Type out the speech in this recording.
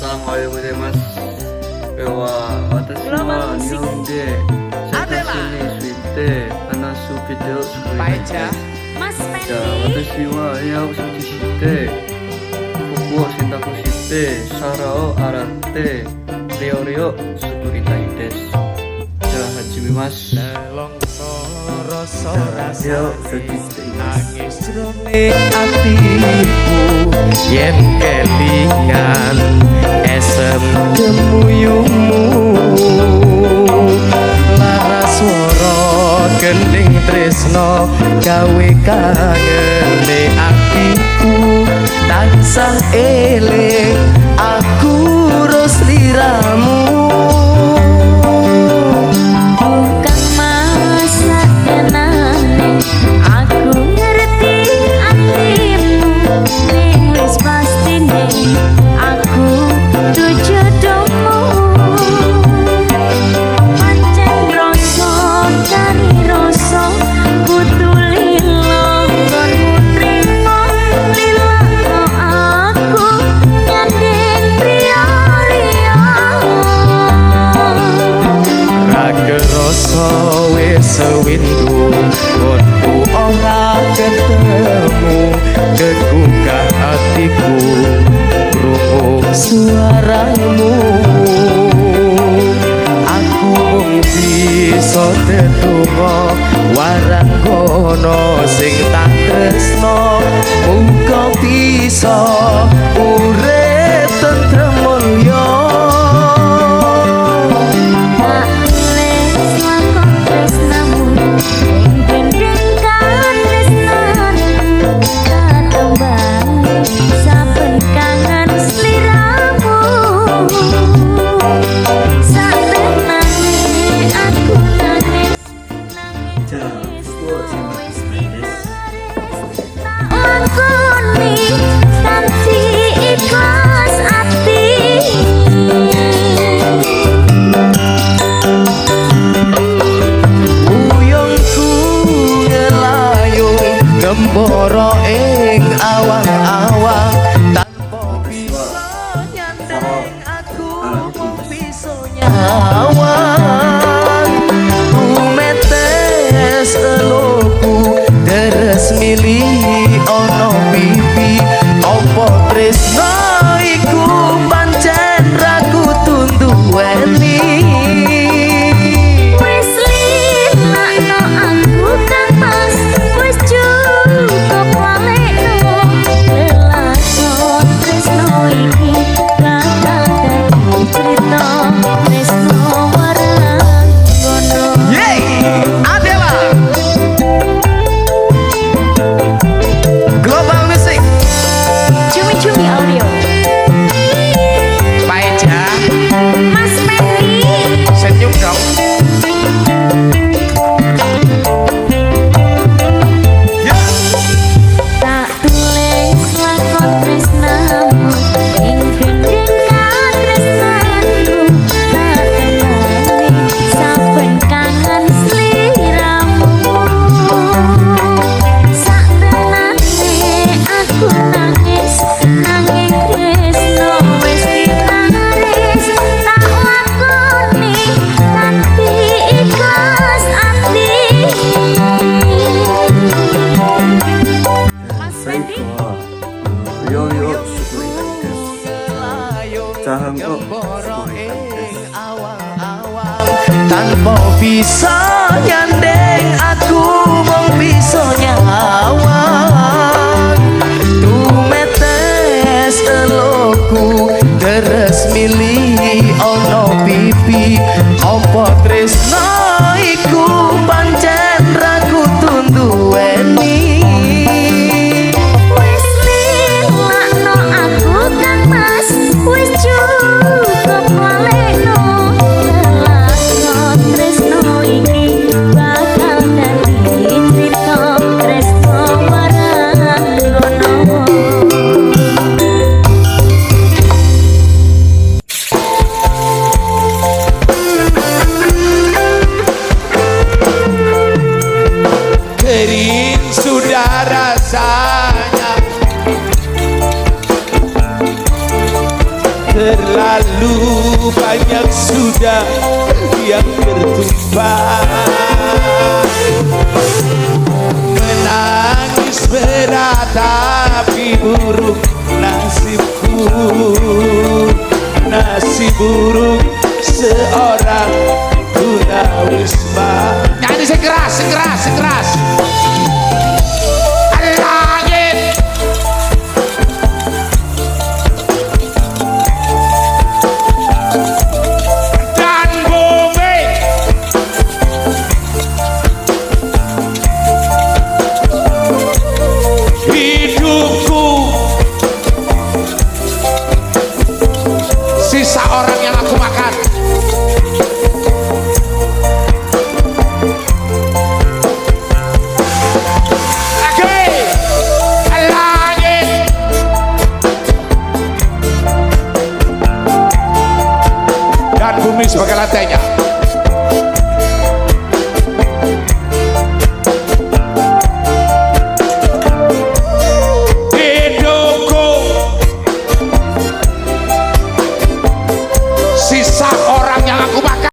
Assalamualaikum warahmatullahi Mas nangis jroning atiku yen kelingan esem gemuyungmu lara swara gending tresno gawe kangene atiku tansah eling aku ros liramu. Sewindu konku ora ketemu kegugah hatiku krungu suaramu aku mung bisa tetunggo waranggono sing tak tresno muga bisa urip tentrem mulya. Gemboro ing awang-awang tanpa bisa nyandeng aku mung bisa nyawang tumetes eluku deres milih ono pipi opo tresno iku pancen ragu tunduweni. Tanpa bisa nyandeng aku mung bisa nyawang tumetes eluku deres milih ono pipi opo tresno iku pancen ragu tunduweni. Wis lilakno aku kan mas wis cukup walekno terlalu banyak sudah yang tertumpah. Menangis berat tapi buruk nasibku, nasib buruk seorang tunawisma. Nyanyi sekeras, sekeras, sekeras. Langit dan bumi hidupku sisa orang yang aku makan. Bumi sebagai lantainya.